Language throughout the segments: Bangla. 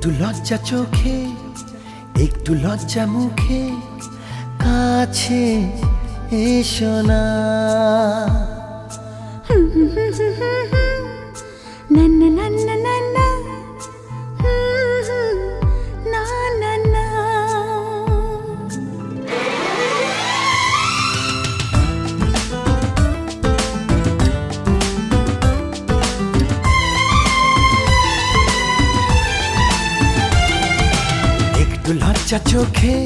একটু লজ্জা চোখে একটু লজ্জা মুখে কাছে এসো না। না না না না না না না না না। একটু লজ্জা চোখে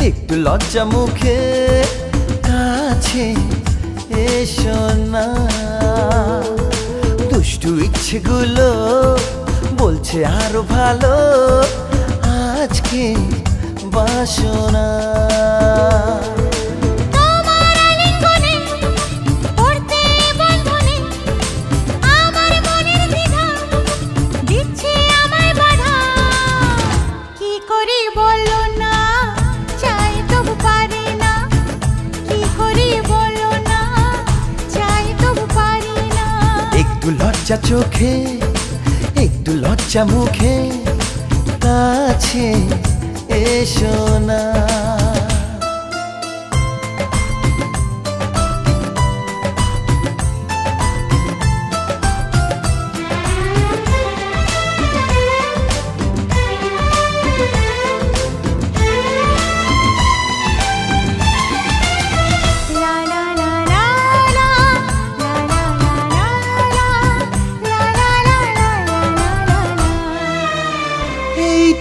একটু লজ্জা মুখে কাছে এসো না। দুষ্টু ইচ্ছেগুলো বলছে আরো ভালো আজকে বাসনা। একটু লজ্জা চোখে একটু লজ্জা মুখে কাছে এসো না।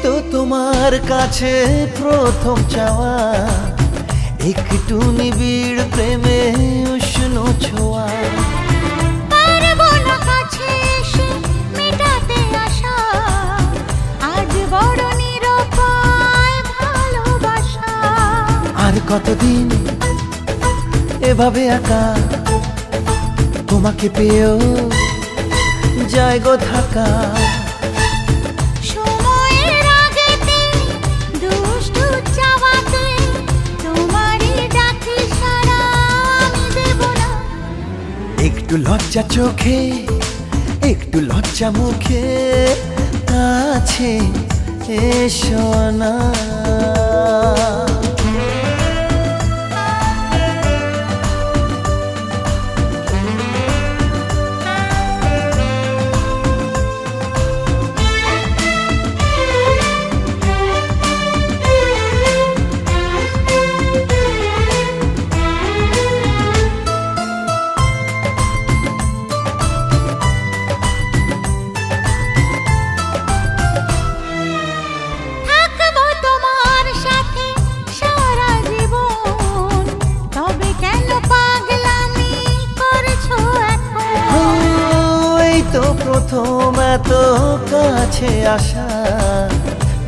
তো তোমার কাছে প্রথম চাওয়া একটু নিবিড় প্রেমে উষ্ণ ছোঁয়া। পারবো না কাছে এসে মেটাতে আশা আজ বড় নিরুপায় ভালোবাসা। আর কতদিন এভাবে একা তোমাকে পেয়েও যায় গো থাকা। একটু লজ্জা চোখে একটু লজ্জা মুখে কাছে এসো না। প্রথম এত কাছে আসা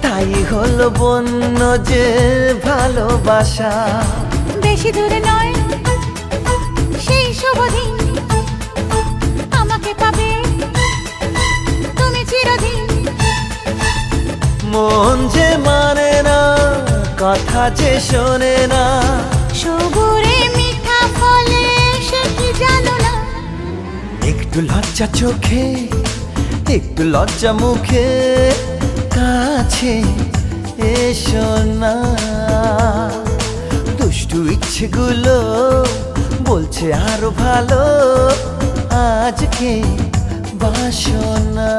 তাই হলো বন্য যে ভালোবাসা। বেশি দূরে নয় সেই শুভ দিন আমাকে পাবে তুমি চিরদিন। মন যে মানে না কথা যে শোনে না সবুরে মিঠা ফলে সে কি জানো না। একটু লজ্জা চোখে একটু লজ্জা মুখে কাছে এসো না। দুষ্টু ইচ্ছেগুলো বলছে আরো ভালো আজকে বাসনা।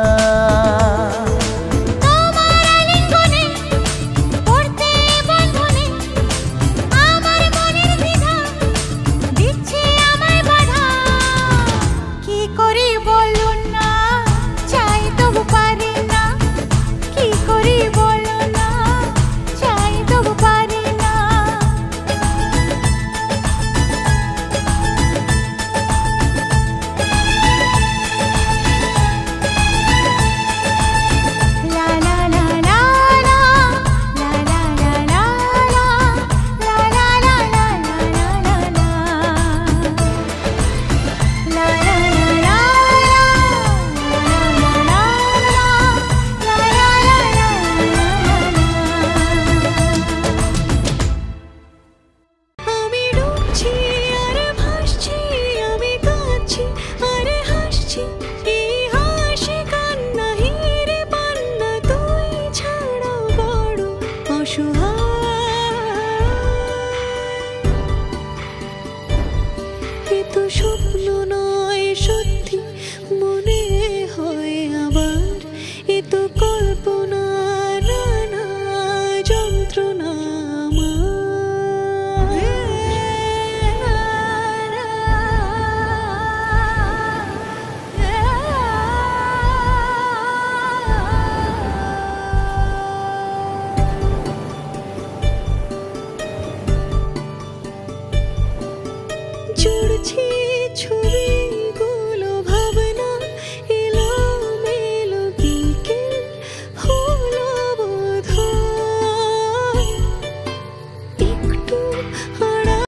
সুহাস